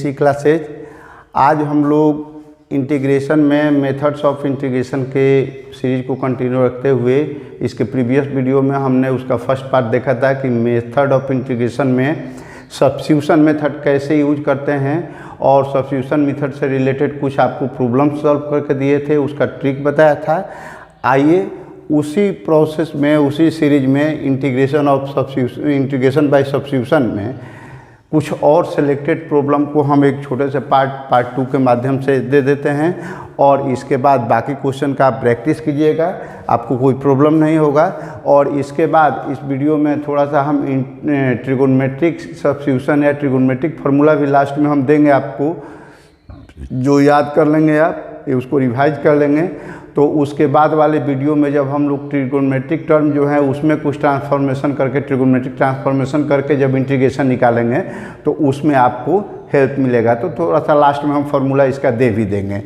सी classes. आज हम लोग इंटीग्रेशन में मेथड्स ऑफ इंटीग्रेशन के सीरीज को कंटिन्यू रखते हुए इसके प्रीवियस वीडियो में हमने उसका फर्स्ट पार्ट देखा था कि मेथड ऑफ इंटीग्रेशन में सब्स्टिट्यूशन मेथड कैसे यूज करते हैं और सब्स्टिट्यूशन मेथड से रिलेटेड कुछ आपको प्रॉब्लम सॉल्व करके दिए थे, उसका ट्रिक बताया था। आइए उसी प्रोसेस में, उसी सीरीज में इंटीग्रेशन बाय सब्स्टिट्यूशन में कुछ और सिलेक्टेड प्रॉब्लम को हम एक छोटे से पार्ट 2 के माध्यम से दे देते हैं और इसके बाद बाकी क्वेश्चन का आप प्रैक्टिस कीजिएगा, आपको कोई प्रॉब्लम नहीं होगा। और इसके बाद इस वीडियो में थोड़ा सा हम ट्रिगोनोमेट्रिक सब्स्टिट्यूशन या ट्रिगोनोमेट्रिक फार्मूला भी लास्ट में हम देंगे आपको, जो याद कर लेंगे आप उसको रिवाइज कर लेंगे। तो उसके बाद वाले वीडियो में जब हम लोग ट्रिगोनोमेट्रिक टर्म जो है उसमें कुछ ट्रांसफॉर्मेशन करके, ट्रिगोनोमेट्रिक ट्रांसफॉर्मेशन करके जब इंटीग्रेशन निकालेंगे तो उसमें आपको हेल्प मिलेगा। तो थोड़ा सा लास्ट में हम फार्मूला इसका दे भी देंगे।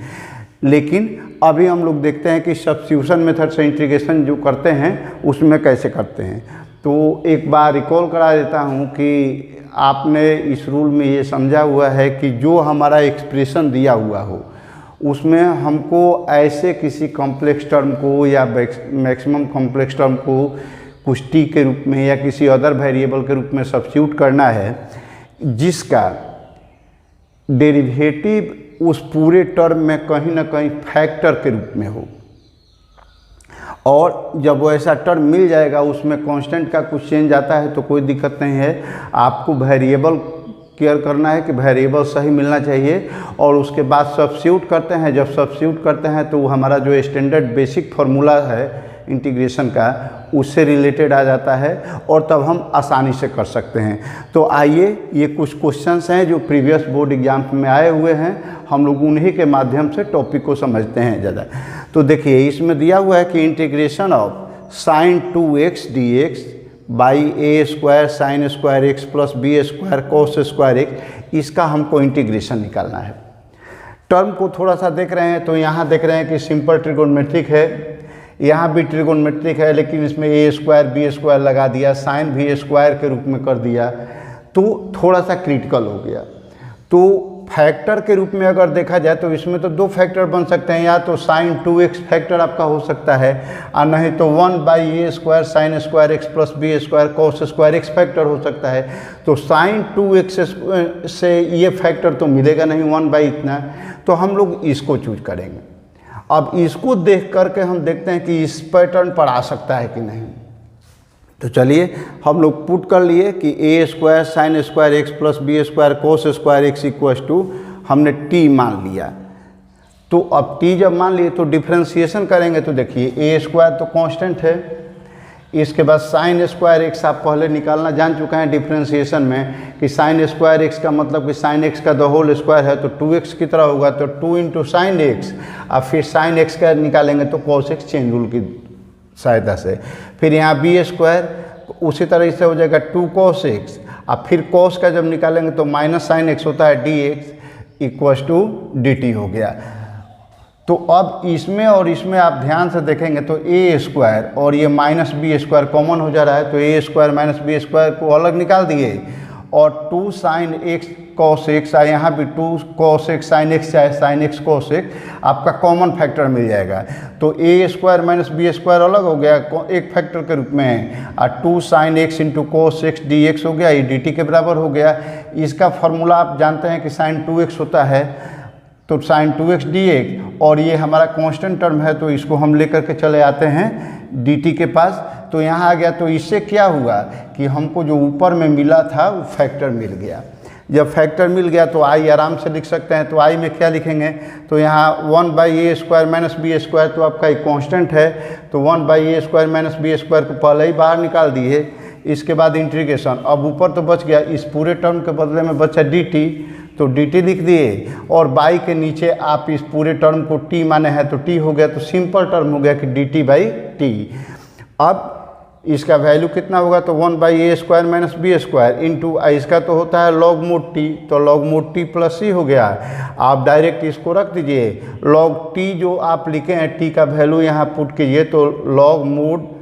लेकिन अभी हम लोग देखते हैं कि सब्स्टिट्यूशन मेथड से इंटीग्रेशन जो करते हैं उसमें कैसे करते हैं। तो एक बार रिकॉल करा देता हूँ कि आपने इस रूल में ये समझा हुआ है कि जो हमारा एक्सप्रेशन दिया हुआ हो उसमें हमको ऐसे किसी कॉम्प्लेक्स टर्म को या मैक्सिमम कॉम्प्लेक्स टर्म को कुछ टी के रूप में या किसी अदर वेरिएबल के रूप में सब्स्टिट्यूट करना है जिसका डेरिवेटिव उस पूरे टर्म में कहीं ना कहीं फैक्टर के रूप में हो। और जब वो ऐसा टर्म मिल जाएगा उसमें कांस्टेंट का कुछ चेंज आता है तो कोई दिक्कत नहीं है, आपको वेरिएबल केयर करना है कि वेरिएबल सही मिलना चाहिए। और उसके बाद सब्स्टिट्यूट करते हैं, जब सब्स्टिट्यूट करते हैं तो हमारा जो स्टैंडर्ड बेसिक फार्मूला है इंटीग्रेशन का उससे रिलेटेड आ जाता है और तब हम आसानी से कर सकते हैं। तो आइए, ये कुछ क्वेश्चंस हैं जो प्रीवियस बोर्ड एग्जाम में आए हुए हैं, हम लोग उन्हीं के माध्यम से टॉपिक को समझते हैं ज़्यादा। तो देखिए इसमें दिया हुआ है कि integration of sine 2x dx by a square sine square x plus b square cos square x, इसका हमको इंटीग्रेशन निकालना है। टर्म को थोड़ा सा देख रहे हैं तो यहाँ देख रहे हैं कि सिंपल ट्रिगोनोमेट्रिक है, यहाँ भी ट्रिगोनोमेट्रिक है लेकिन इसमें ए स्क्वायर बी स्क्वायर लगा दिया, साइन भी स्क्वायर के रूप में कर दिया तो थोड़ा सा क्रिटिकल हो गया। तो फैक्टर के रूप में अगर देखा जाए तो इसमें तो 2 फैक्टर बन सकते हैं, या तो साइन 2x फैक्टर आपका हो सकता है और नहीं तो 1/a square sine square x plus b square cos square x factor हो सकता है। तो साइन 2x से ये फैक्टर तो मिलेगा नहीं 1 इतना, तो हम लोग इसको चूज करेंगे। अब इसको देख करके हम देखते हैं कि इस पैटर्न पर आ सकता है कि नहीं। तो चलिए हम लोग पुट कर लिए कि a square sine square x plus b square cos square x equals to हमने टी मान लिया। तो अब टी जब मान लिए तो डिफ्रेंशिएशन करेंगे तो देखिए ए स्क्वायर तो कांस्टेंट है, इसके बाद साइन स्क्वायर एक्स आप पहले निकालना जान चुके हैं डिफ्रेंशिएशन में कि साइन स्क्वायर एक्स का मतलब कि साइन एक्स का द होल स्क्वायर है तो 2x की तरह होगा, तो 2 इंटू साइन एक्स, अब फिर साइन एक्स का निकालेंगे तो कॉस एक्स चेन रूल की सहायता से। फिर यहाँ बी स्क्वायर उसी तरह से हो जाएगा 2 cos x, अब फिर cos का जब निकालेंगे तो माइनस साइन एक्स होता है dx इक्वल्स टू dt हो गया। तो अब इसमें और इसमें आप ध्यान से देखेंगे तो ए स्क्वायर और ये माइनस बी स्क्वायर कॉमन हो जा रहा है, तो ए स्क्वायर माइनस बी स्क्वायर को अलग निकाल दिए और 2 साइन एक्स कॉस एक्स, यहाँ भी 2 cos x साइन एक्स चाहे साइन एक्स कॉस एक्स आपका कॉमन फैक्टर मिल जाएगा। तो ए स्क्वायर माइनस बी स्क्वायर अलग हो गया एक फैक्टर के रूप में और 2 sine x into cos x D x हो गया, ये डी टी के बराबर हो गया। इसका फॉर्मूला आप जानते हैं कि साइन 2x होता है, तो साइन 2x dx और ये हमारा कांस्टेंट टर्म है तो इसको हम लेकर के चले आते हैं dt के पास। तो यहाँ आ गया, तो इससे क्या हुआ कि हमको जो ऊपर में मिला था वो फैक्टर मिल गया। जब फैक्टर मिल गया तो आई आराम से लिख सकते हैं। तो आई में क्या लिखेंगे, तो यहाँ 1/a square minus b square तो आपका एक कांस्टेंट है, तो 1/a square minus b square को पहले ही बाहर निकाल दिए। इसके बाद इंटीग्रेशन, अब ऊपर तो बच गया, इस पूरे टर्म के बदले में बचा dt, तो dt लिख दिए और बाई के नीचे आप इस पूरे टर्म को t माने हैं तो t हो गया, तो सिंपल टर्म हो गया कि dt/t। अब इसका वैल्यू कितना होगा, तो 1/a square minus b square into इसका तो होता है लॉग मोड t, तो log mod t plus c हो गया। आप डायरेक्ट इसको रख दीजिए, लॉग t जो आप लिखे हैं t का वैल्यू यहाँ पुट कीजिए, तो log mod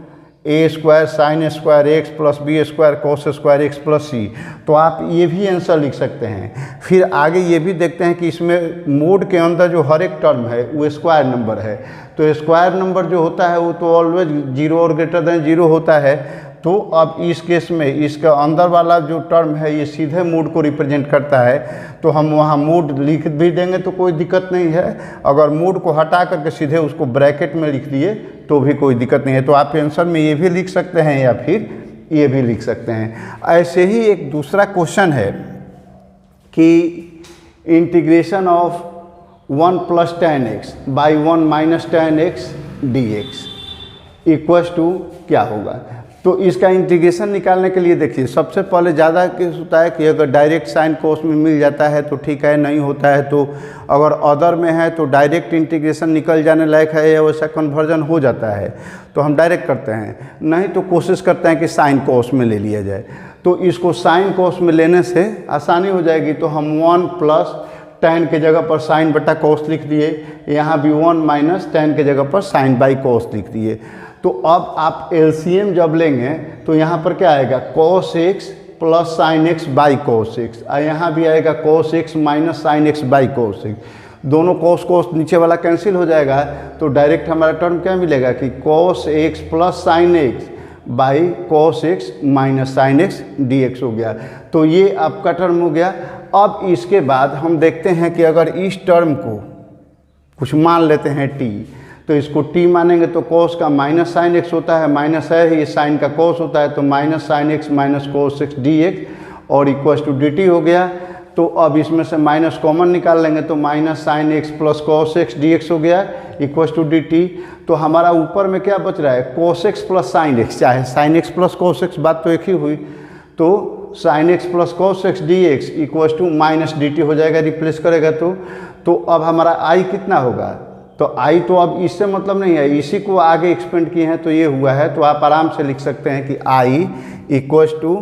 a square sine square x plus b square cos square x plus c. तो आप ये भी आंसर लिख सकते हैं। फिर आगे ये भी देखते हैं कि इसमें मोड के अंदर जो हर एक टर्म है वो स्क्वायर नंबर है। तो स्क्वायर नंबर जो होता है वो तो ऑलवेज 0 और ग्रेटर देन 0 होता है। तो अब इस केस में इसका अंदर वाला जो टर्म है ये सीधे मोड को रिप्रेजेंट करता है, तो हम वहाँ मोड लिख भी देंगे तो कोई दिक्कत नहीं है। अगर मोड को हटा करके सीधे उसको ब्रैकेट में लिख दिए तो भी कोई दिक्कत नहीं है। तो आप आंसर में ये भी लिख सकते हैं या फिर ये भी लिख सकते हैं। ऐसे ही एक दूसरा क्वेश्चन है कि integration of 1 + tan x by 1 - tan x dx equals to क्या होगा। तो इसका इंटीग्रेशन निकालने के लिए देखिए, सबसे पहले ज़्यादा केस होता है कि अगर डायरेक्ट साइन कोस में मिल जाता है तो ठीक है, नहीं होता है तो अगर अदर में है तो डायरेक्ट इंटीग्रेशन निकल जाने लायक है या वैसा कन्वर्जन हो जाता है तो हम डायरेक्ट करते हैं, नहीं तो कोशिश करते हैं कि साइन कोस में ले लिया जाए। तो इसको साइन कोस में लेने से आसानी हो जाएगी। तो हम 1 + tan के जगह पर साइन बटा कोस लिख दिए, यहाँ भी 1 - tan के जगह पर साइन बाई कोस लिख दिए। तो अब आप एलसीएम जब लेंगे तो यहाँ पर क्या आएगा, cos x + sin x by cos x, और यहाँ भी आएगा cos x - sin x by cos x। दोनों cos नीचे वाला कैंसिल हो जाएगा तो डायरेक्ट हमारा टर्म क्या मिलेगा कि cos x + sin x by cos x - sin x dx हो गया। तो ये आपका टर्म हो गया। अब इसके बाद हम देखते हैं कि अगर इस टर्म को कुछ मान लेते हैं t, तो इसको t मानेंगे तो cos का - sin x होता है, माइनस है ये sin का cos होता है, तो -sin x - cos x dx और इक्वल्स टू dt हो गया। तो अब इसमें से माइनस कॉमन निकाल लेंगे तो -sin x + cos x dx हो गया इक्वल्स टू dt। तो हमारा ऊपर में क्या बच रहा है, cos x + sin x, चाहे sin x + cos x, बात तो एक ही हुई। तो sin x + cos x dx equals to -dt हो जाएगा, रिप्लेस करेगा तो अब हमारा i कितना होगा, तो i तो अब इससे मतलब नहीं है, इसी को आगे एक्सपेंड किए हैं तो ये हुआ है। तो आप आराम से लिख सकते हैं कि i इक्वल्स टू,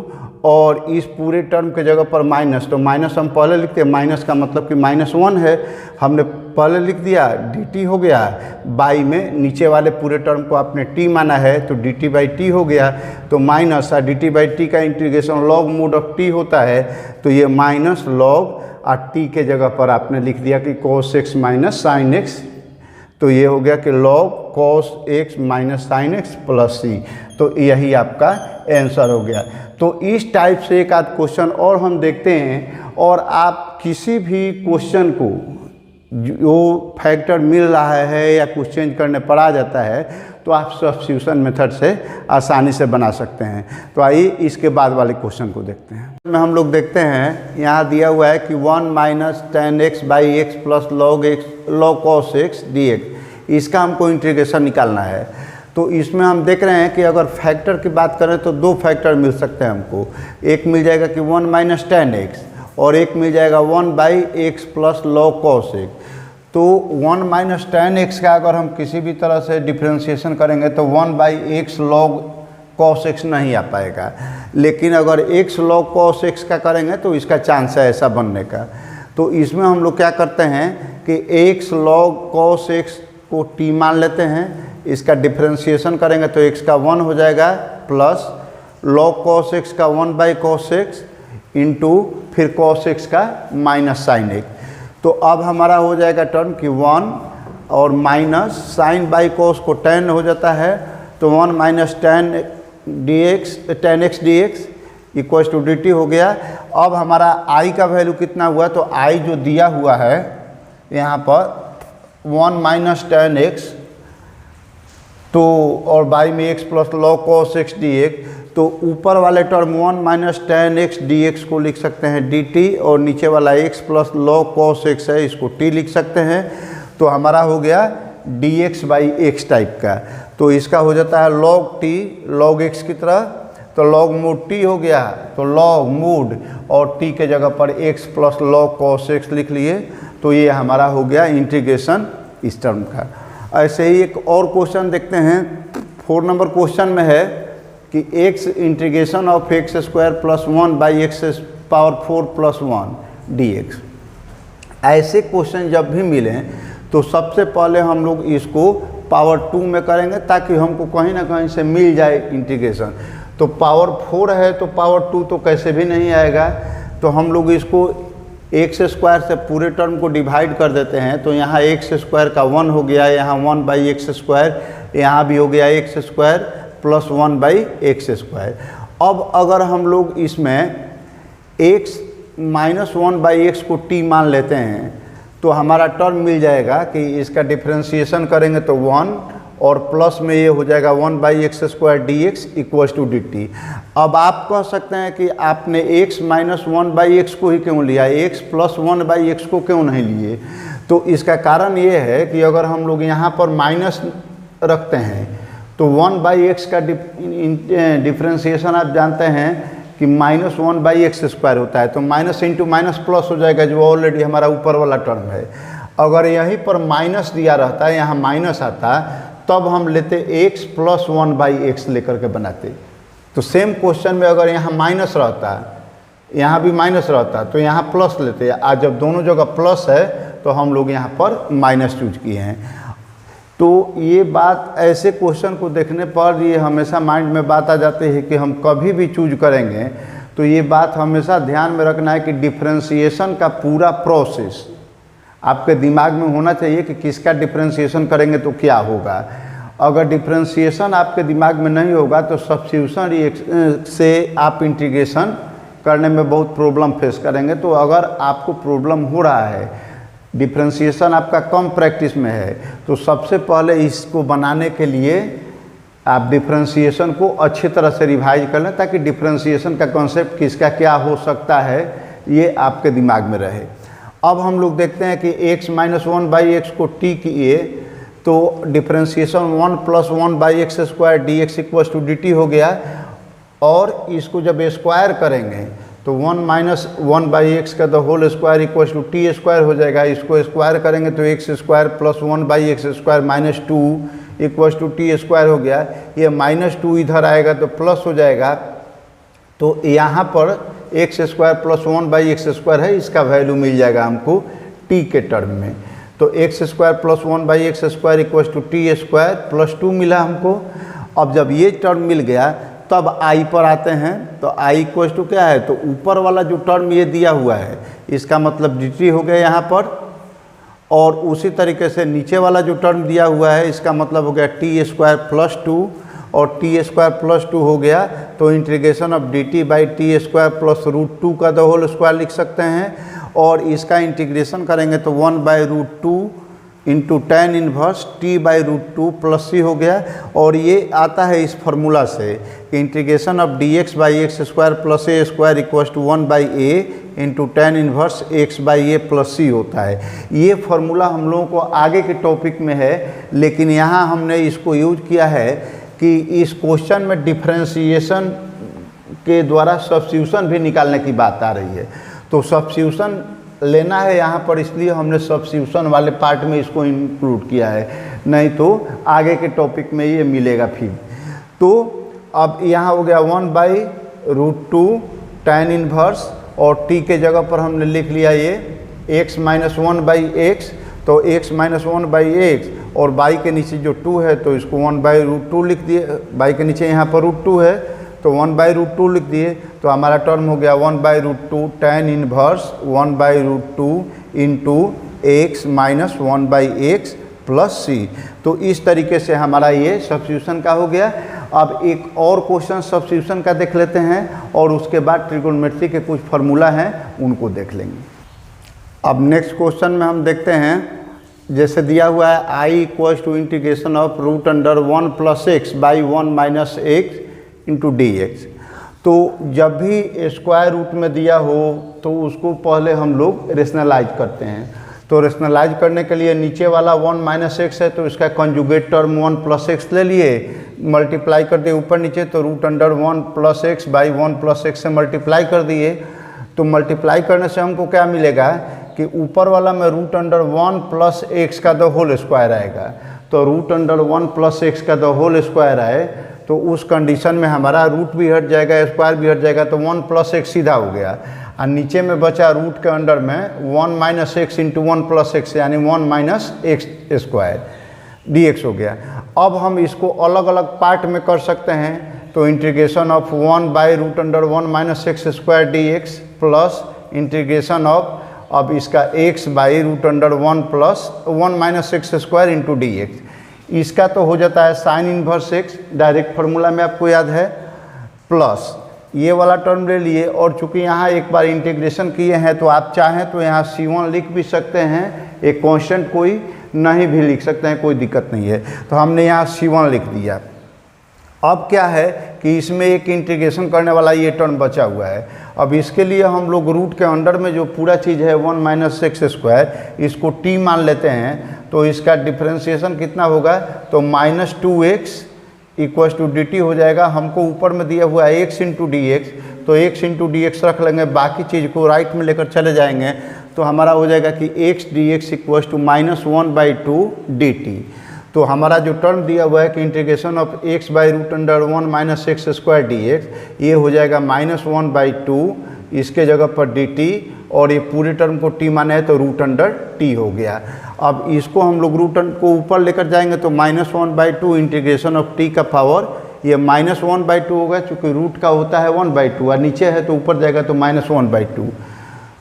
और इस पूरे टर्म के जगह पर माइनस, तो माइनस हम पहले लिखते हैं, माइनस का मतलब कि -1 है, हमने पहले लिख दिया, dt हो गया, बाई में नीचे वाले पूरे टर्म को आपने t माना है तो dt/t हो गया। तो माइनस और dt/t का integration log mod of t होता है, तो ये माइनस log और t के जगह पर आपने लिख दिया कि cos x - sin x, तो ये हो गया कि log cos x - sin x + c। तो यही आपका आंसर हो गया। तो इस टाइप से एक आध क्वेश्चन और हम देखते हैं, और आप किसी भी क्वेश्चन को जो फैक्टर मिल रहा है या कुछ चेंज करने पर आ जाता है तो आप सब्स्टिट्यूशन मेथड से आसानी से बना सकते हैं। तो आइए इसके बाद वाले क्वेश्चन को देखते हैं। में हम लोग देखते हैं, यहाँ दिया हुआ है कि 1 - tan x by x + log cos x dx, इसका हमको इंटीग्रेशन निकालना है। तो इसमें हम देख रहे हैं कि अगर फैक्टर की बात करें तो 2 फैक्टर मिल सकते हैं हमको। एक मिल जाएगा कि 1 - tan x और एक मिल जाएगा 1/x + log cos x। तो 1 - tan x का अगर हम किसी भी तरह से डिफ्रेंशिएशन करेंगे तो 1/x log cos x नहीं आ पाएगा, लेकिन अगर x log cos x का करेंगे तो इसका चांस है ऐसा बनने का। तो इसमें हम लोग क्या करते हैं कि x log cos x को t मान लेते हैं, इसका डिफ्रेंशिएशन करेंगे तो x का 1 हो जाएगा प्लस log cos x का 1/cos x इंटू फिर cos x का -sin x। तो अब हमारा हो जाएगा टर्म कि 1 और माइनस साइन बाई cos को tan हो जाता है, तो 1 - tan x dx equals to dt हो गया। अब हमारा i का वैल्यू कितना हुआ, तो i जो दिया हुआ है यहाँ पर 1 - tan x, तो और बाई में x + log cos x dx, तो ऊपर वाले टर्म 1 - tan x dx को लिख सकते हैं dt, और नीचे वाला x + log cos x है, इसको t लिख सकते हैं। तो हमारा हो गया dx/x टाइप का। तो इसका हो जाता है log t log x की तरह, तो log mod t हो गया, तो log mod और t के जगह पर x + log cos x लिख लिए। तो ये हमारा हो गया इंटीग्रेशन इस टर्म का। ऐसे ही एक और क्वेश्चन देखते हैं, 4 नंबर क्वेश्चन में है कि x integration of x² + 1/x⁴ + 1 dx। ऐसे क्वेश्चन जब भी मिलें तो सबसे पहले हम लोग इसको पावर 2 में करेंगे ताकि हमको कहीं ना कहीं से मिल जाए इंटीग्रेशन। तो पावर 4 है तो पावर 2 तो कैसे भी नहीं आएगा, तो हम लोग इसको एक्स स्क्वायर से पूरे टर्म को डिवाइड कर देते हैं। तो यहाँ एक्स स्क्वायर का 1 हो गया, यहाँ 1/x², यहाँ भी हो गया x² प्लस 1/x²। अब अगर हम लोग इसमें x माइनस 1/x को t मान लेते हैं तो हमारा टर्म मिल जाएगा कि इसका डिफ्रेंशिएशन करेंगे तो 1 और प्लस में ये हो जाएगा 1/x² dx equals to dt। अब आप कह सकते हैं कि आपने x माइनस 1/x को ही क्यों लिया, x प्लस 1/x को क्यों नहीं लिए। तो इसका कारण ये है कि अगर हम लोग यहाँ पर माइनस रखते हैं तो 1/x का डिफ्रेंशिएशन आप जानते हैं कि माइनस 1/x² होता है। तो माइनस इंटू माइनस प्लस हो जाएगा, जो ऑलरेडी हमारा ऊपर वाला टर्म है। अगर यहीं पर माइनस दिया रहता है, यहाँ माइनस आता, तब हम लेते x प्लस 1/x लेकर के बनाते। तो सेम क्वेश्चन में अगर यहाँ माइनस रहता, यहाँ भी माइनस रहता, तो यहाँ प्लस लेते। आज जब दोनों जगह प्लस है तो हम लोग यहाँ पर माइनस चूज किए हैं। तो ये बात, ऐसे क्वेश्चन को देखने पर ये हमेशा माइंड में बात आ जाती है कि हम कभी भी चूज करेंगे तो ये बात हमेशा ध्यान में रखना है कि डिफ्रेंशिएशन का पूरा प्रोसेस आपके दिमाग में होना चाहिए कि किसका डिफ्रेंशिएशन करेंगे तो क्या होगा। अगर डिफ्रेंशिएशन आपके दिमाग में नहीं होगा तो सब्स्टिट्यूशन से आप इंटीग्रेशन करने में बहुत प्रॉब्लम फेस करेंगे। तो अगर आपको प्रॉब्लम हो रहा है, डिफ्रेंशिएशन आपका कम प्रैक्टिस में है, तो सबसे पहले इसको बनाने के लिए आप डिफ्रेंशिएशन को अच्छी तरह से रिवाइज कर लें ताकि डिफ्रेंशिएशन का कॉन्सेप्ट किसका क्या हो सकता है ये आपके दिमाग में रहे। अब हम लोग देखते हैं कि x माइनस 1/x को t किए तो differentiation 1 plus 1/x² dx equals to dt हो गया। और इसको जब स्क्वायर करेंगे तो 1 माइनस 1/x का the whole square equals to t² हो जाएगा। इसको स्क्वायर करेंगे तो x² plus 1/x² minus 2 equals to t² हो गया। ये माइनस 2 इधर आएगा तो प्लस हो जाएगा। तो यहाँ पर x² प्लस 1/x² है, इसका वैल्यू मिल जाएगा हमको t के टर्म में। तो x² plus 1/x² equals to t² plus 2 मिला हमको। अब जब ये टर्म मिल गया तब i पर आते हैं। तो i इक्वल्स टू क्या है, तो ऊपर वाला जो टर्म ये दिया हुआ है इसका मतलब dt हो गया यहाँ पर, और उसी तरीके से नीचे वाला जो टर्म दिया हुआ है इसका मतलब हो गया t² प्लस 2 और t² प्लस 2 हो गया। तो इंटीग्रेशन ऑफ dt/t² प्लस √2 का द होल स्क्वायर लिख सकते हैं। और इसका इंटीग्रेशन करेंगे तो 1/√2 into tan inverse t/√2 plus c हो गया। और ये आता है इस फार्मूला से कि integration of dx/x² plus a² equals to 1/a into tan inverse x/a plus c होता है। ये फार्मूला हम लोगों को आगे के टॉपिक में है, लेकिन यहाँ हमने इसको यूज किया है कि इस क्वेश्चन में डिफ्रेंशिएशन के द्वारा सब्स्टिट्यूशन भी निकालने की बात आ रही है। तो सब्स्टिट्यूशन लेना है यहाँ पर, इसलिए हमने सब्स्टिट्यूशन वाले पार्ट में इसको इंक्लूड किया है, नहीं तो आगे के टॉपिक में ये मिलेगा फिर। तो अब यहाँ हो गया 1/√2 tan इनवर्स, और t के जगह पर हमने लिख लिया ये x माइनस 1/x, तो x माइनस 1/x, और y के नीचे जो 2 है तो इसको 1/√2 लिख दिए। y के नीचे यहाँ पर √2 है तो 1/√2 लिख दिए। तो हमारा टर्म हो गया 1/√2 tan inverse 1/√2 into x minus 1/x plus c। तो इस तरीके से हमारा ये सब्स्टिट्यूशन का हो गया। अब एक और क्वेश्चन सब्स्टिट्यूशन का देख लेते हैं और उसके बाद ट्रिगोनोमेट्री के कुछ फार्मूला हैं उनको देख लेंगे। अब नेक्स्ट क्वेश्चन में हम देखते हैं, जैसे दिया हुआ है i equals to integration of √1 plus x by 1 minus x into dx। तो जब भी स्क्वायर रूट में दिया हो तो उसको पहले हम लोग रेशनलाइज करते हैं। तो रेशनलाइज करने के लिए नीचे वाला 1 माइनस एक्स है तो इसका कंजुगेट टर्म 1 प्लस एक्स ले लिए, मल्टीप्लाई कर दिए ऊपर नीचे, तो √1 plus x by 1 plus x से मल्टीप्लाई कर दिए। तो मल्टीप्लाई करने से हमको क्या मिलेगा कि ऊपर वाला में √1 प्लस एक्स का द होल स्क्वायर आएगा। तो √1 प्लस एक्स का द होल स्क्वायर आए तो उस कंडीशन में हमारा रूट भी हट जाएगा, स्क्वायर भी हट जाएगा, तो 1 प्लस एक्स सीधा हो गया। और नीचे में बचा रूट के अंडर में 1 minus x into 1 plus x यानी 1 माइनस एक्स स्क्वायर। dx हो गया। अब हम इसको अलग अलग पार्ट में कर सकते हैं, तो integration of 1/√1 minus x square d x plus integration of अब इसका x/√1 plus 1 minus x square into D x. इसका तो हो जाता है sign inverse x, direct formula में आपको याद है, प्लस ये वाला टर्म ले लिए। और चूंकि यहाँ एक बार इंटीग्रेशन किए हैं तो आप चाहें तो यहाँ C1 लिख भी सकते हैं, एक कांस्टेंट कोई नहीं भी लिख सकते हैं, कोई दिक्कत नहीं है। तो हमने यहाँ C1 लिख दिया। अब क्या है कि इसमें एक इंटीग्रेशन करने वाला ये टर्म बचा हुआ है। अब इसके लिए हम लोग रूट के अंडर में जो पूरा चीज़ है 1 माइनस एक्स स्क्वायर, इसको t मान लेते हैं। तो इसका डिफ्रेंशिएशन कितना होगा, तो -2x equal to D T हो जाएगा। हमको ऊपर में दिया हुआ है x इंटू डी एक्स, तो x इंटू डी एक्स रख लेंगे, बाकी चीज़ को राइट में लेकर चले जाएंगे। तो हमारा हो जाएगा कि x d x equal to -1/2 d t. तो हमारा जो टर्म दिया हुआ है कि integration of x/√1 minus x square d x, ये हो जाएगा -1/2 इसके जगह पर डी टी, और ये पूरे टर्म को t माना है तो √t हो गया। अब इसको हम लोग रूट को ऊपर लेकर जाएंगे तो -1/2 इंटीग्रेशन ऑफ t का पावर, ये -1/2 होगा, चूँकि रूट का होता है 1/2 और नीचे है तो ऊपर जाएगा तो -1/2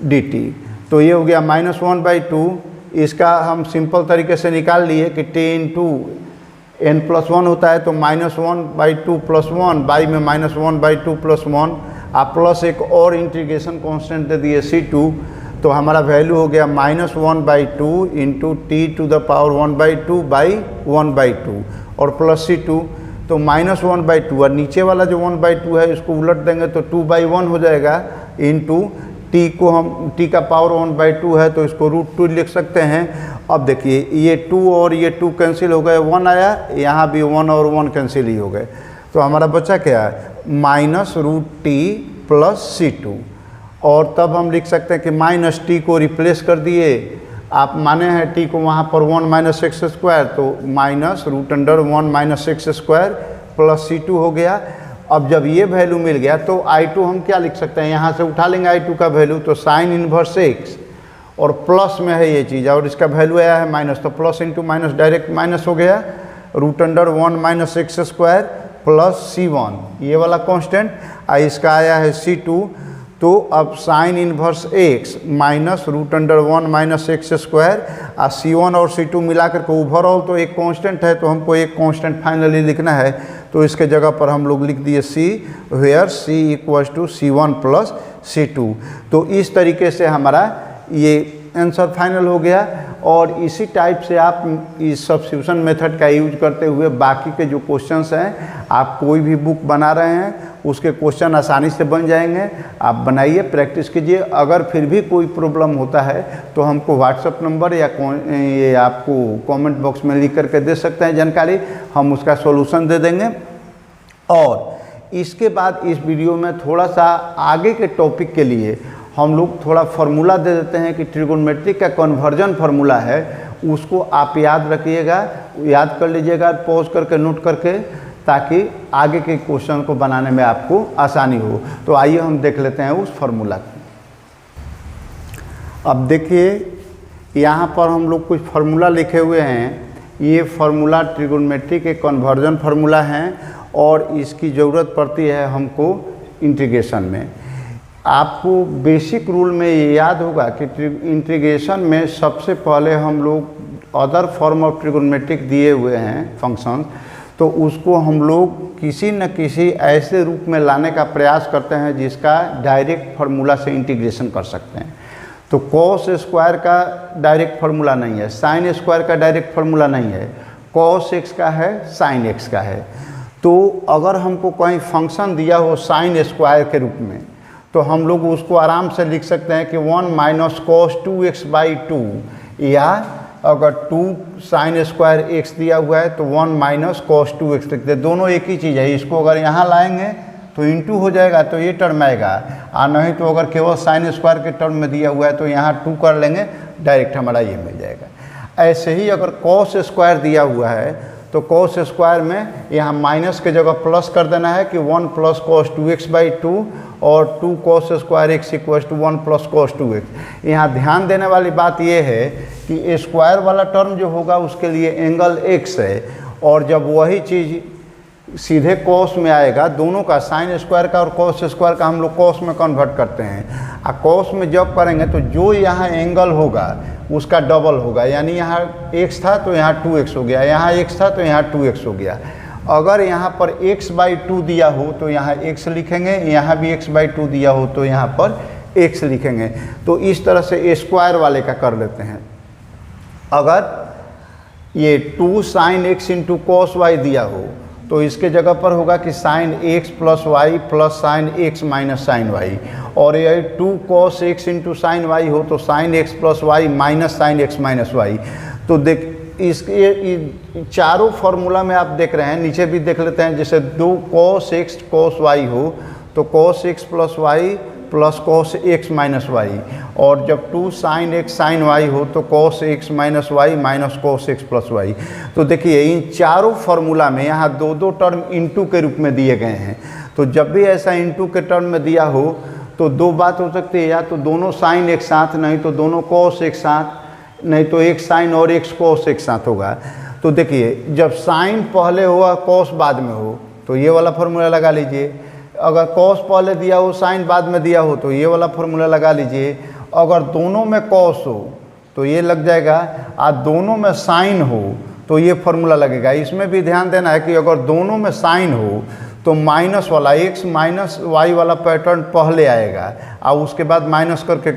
dt। तो ये हो गया -1/2। इसका हम सिंपल तरीके से निकाल लिए कि t इंटू n+1 होता है तो -1/2 + 1 बाई में -1/2 + 1, आप प्लस एक और इंटीग्रेशन कांस्टेंट दे दिए C2, तो हमारा वैल्यू हो गया -1/2 इंटू t⁻1/2 बाई 1/2 और प्लस C2, तो -1/2 और नीचे वाला जो 1/2 है इसको उलट देंगे तो 2/1 हो जाएगा, इंटू t को हम t का पावर 1/2 है तो इसको √2 लिख सकते हैं। अब देखिए ये 2 और ये 2 कैंसिल हो गए, 1 आया, यहाँ भी 1 और 1 कैंसिल ही हो गए, तो हमारा बचा क्या है -√t + C2। और तब हम लिख सकते हैं कि -t को रिप्लेस कर दिए, आप माने हैं t को वहाँ पर 1 माइनस एक्स स्क्वायर, तो -√1 minus x square plus C2 हो गया। अब जब ये वैल्यू मिल गया तो I2 हम क्या लिख सकते हैं, यहाँ से उठा लेंगे I2 का वैल्यू, तो साइन इन्वर्स x और प्लस में है ये चीज़ और इसका वैल्यू आया है माइनस, तो plus into minus direct minus हो गया, √1 minus x square plus C1 ये वाला कांस्टेंट, इसका आया है C2। तो अब sign inverse x minus √1 minus x square और C1 और C2 मिलाकर के ओवरऑल तो एक कांस्टेंट है, तो हमको एक कांस्टेंट फाइनली लिखना है, तो इसके जगह पर हम लोग लिख दिए C, where C equals to C1 plus C2। तो इस तरीके से हमारा ये आंसर फाइनल हो गया। और इसी टाइप से आप इस सब्स्टिट्यूशन मेथड का यूज करते हुए बाकी के जो क्वेश्चंस हैं, आप कोई भी बुक बना रहे हैं उसके क्वेश्चन आसानी से बन जाएंगे। आप बनाइए, प्रैक्टिस कीजिए। अगर फिर भी कोई प्रॉब्लम होता है तो हमको व्हाट्सएप नंबर या ये आपको कमेंट बॉक्स में लिख करके दे सकते हैं जानकारी, हम उसका सॉल्यूशन दे देंगे। और इसके बाद इस वीडियो में थोड़ा सा आगे के टॉपिक के लिए हम लोग थोड़ा फार्मूला दे देते हैं कि ट्रिगोनोमेट्री का कन्वर्जन फार्मूला है, उसको आप याद रखिएगा, याद कर लीजिएगा पॉज करके नोट करके, ताकि आगे के क्वेश्चन को बनाने में आपको आसानी हो। तो आइए हम देख लेते हैं उस फार्मूला को। अब देखिए यहाँ पर हम लोग कुछ फार्मूला लिखे हुए हैं, ये फार्मूला ट्रिगोनोमेट्री के कन्वर्जन फार्मूला हैं और इसकी ज़रूरत पड़ती है हमको इंटीग्रेशन में। आपको बेसिक रूल में ये याद होगा कि इंटीग्रेशन में सबसे पहले हम लोग अदर फॉर्म ऑफ ट्रिगोनोमेट्रिक दिए हुए हैं फंक्शन, तो उसको हम लोग किसी न किसी ऐसे रूप में लाने का प्रयास करते हैं जिसका डायरेक्ट फार्मूला से इंटीग्रेशन कर सकते हैं। तो कॉस स्क्वायर का डायरेक्ट फार्मूला नहीं है, साइन स्क्वायर का डायरेक्ट फार्मूला नहीं है, कॉस एक्स का है, साइन एक्स का है। तो अगर हमको कोई फंक्शन दिया हो साइन स्क्वायर के रूप में, तो हम लोग उसको आराम से लिख सकते हैं कि 1 माइनस कॉस 2x/2, या अगर 2 साइन स्क्वायर x दिया हुआ है तो 1 माइनस कॉस 2x लिखते हैं। दोनों एक ही चीज़ है, इसको अगर यहाँ लाएंगे तो इंटू हो जाएगा तो ये टर्म आएगा, और नहीं तो अगर केवल साइन स्क्वायर के टर्म में दिया हुआ है तो यहाँ 2 कर लेंगे, डायरेक्ट हमारा ये मिल जाएगा। ऐसे ही अगर कॉस स्क्वायर दिया हुआ है तो कॉस स्क्वायर में यहाँ माइनस के जगह प्लस कर देना है कि 1 प्लस कॉस 2x/2 और 2 cos square x equals to 1 plus cos 2x। यहाँ ध्यान देने वाली बात यह है कि स्क्वायर वाला टर्म जो होगा उसके लिए एंगल x है, और जब वही चीज़ सीधे कॉस में आएगा, दोनों का साइन स्क्वायर का और कॉस स्क्वायर का हम लोग कॉस में कन्वर्ट करते हैं। कॉस में जब करेंगे तो जो यहाँ एंगल होगा उसका डबल होगा, यानी यहाँ x था तो यहाँ 2x हो गया, यहाँ x था तो यहाँ 2x हो गया। अगर यहाँ पर x/2 दिया हो तो यहाँ x लिखेंगे, यहाँ भी x/2 दिया हो तो यहाँ पर x लिखेंगे। तो इस तरह से स्क्वायर वाले का कर लेते हैं। अगर ये 2 sin x into cos y दिया हो तो इसके जगह पर होगा कि sine x plus y plus sine x minus sine y, और ये 2 cos x into sine y हो तो sine x plus y minus sine x minus y. तो देख इसके चारों फार्मूला में आप देख रहे हैं, नीचे भी देख लेते हैं। जैसे 2 cos x cos y हो तो cos x प्लस वाई प्लस cos x माइनस वाई, और जब 2 sin x sin y हो तो cos x माइनस वाई माइनस cos x प्लस वाई। तो देखिए इन चारों फार्मूला में यहाँ दो दो टर्म इनटू के रूप में दिए गए हैं। तो जब भी ऐसा इनटू के टर्म में दिया हो तो दो बात हो सकती है, या तो दोनों साइन एक साथ, नहीं तो दोनों cos एक साथ, नहीं तो एक साइन और एक cos एक साथ होगा। तो देखिए जब साइन पहले हो और cos बाद में हो तो ये वाला फार्मूला लगा लीजिए। अगर cos पहले दिया हो साइन बाद में दिया हो तो ये वाला फार्मूला लगा लीजिए। अगर दोनों में cos हो तो ये लग जाएगा, और दोनों में साइन हो तो ये फार्मूला लगेगा। इसमें भी ध्यान देना है कि अगर दोनों में साइन हो तो माइनस वाला x माइनस वाई वाला पैटर्न पहले आएगा, और उसके बाद माइनस करके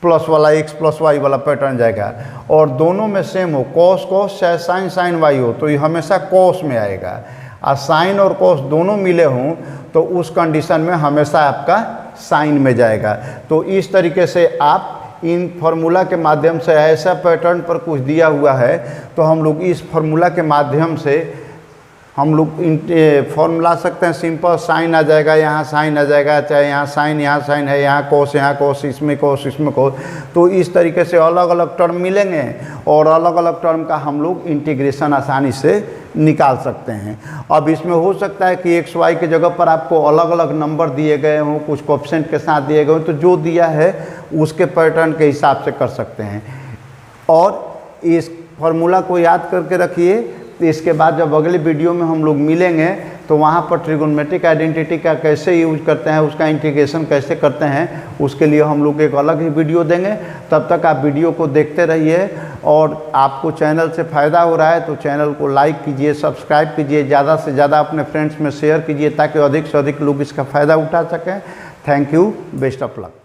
प्लस वाला x प्लस वाई वाला पैटर्न जाएगा। और दोनों में सेम हो, cos cos चाहे साइन साइन वाई हो तो ये हमेशा cos में आएगा, और साइन और cos दोनों मिले हों तो उस कंडीशन में हमेशा आपका साइन में जाएगा। तो इस तरीके से आप इन फार्मूला के माध्यम से, ऐसा पैटर्न पर कुछ दिया हुआ है तो हम लोग इस फार्मूला के माध्यम से हम लोग फॉर्मूला सकते हैं। सिंपल साइन आ जाएगा, यहाँ साइन आ जाएगा, चाहे यहाँ साइन है, यहाँ कोस इसमें कोस इसमें कोस। तो इस तरीके से अलग अलग टर्म मिलेंगे और अलग अलग टर्म का हम लोग इंटीग्रेशन आसानी से निकाल सकते हैं। अब इसमें हो सकता है कि एक्स वाई के जगह पर आपको अलग अलग नंबर दिए गए हों, कुछ कोएफिशिएंट के साथ दिए गए हों, तो जो दिया है उसके पैटर्न के हिसाब से कर सकते हैं। और इस फार्मूला को याद करके रखिए। तो इसके बाद जब अगले वीडियो में हम लोग मिलेंगे तो वहाँ पर ट्रिगोनोमेट्रिक आइडेंटिटी का कैसे यूज करते हैं, उसका इंटीग्रेशन कैसे करते हैं, उसके लिए हम लोग एक अलग ही वीडियो देंगे। तब तक आप वीडियो को देखते रहिए, और आपको चैनल से फ़ायदा हो रहा है तो चैनल को लाइक कीजिए, सब्सक्राइब कीजिए, ज़्यादा से ज़्यादा अपने फ्रेंड्स में शेयर कीजिए ताकि अधिक से अधिक लोग इसका फ़ायदा उठा सकें। Thank you, best of luck.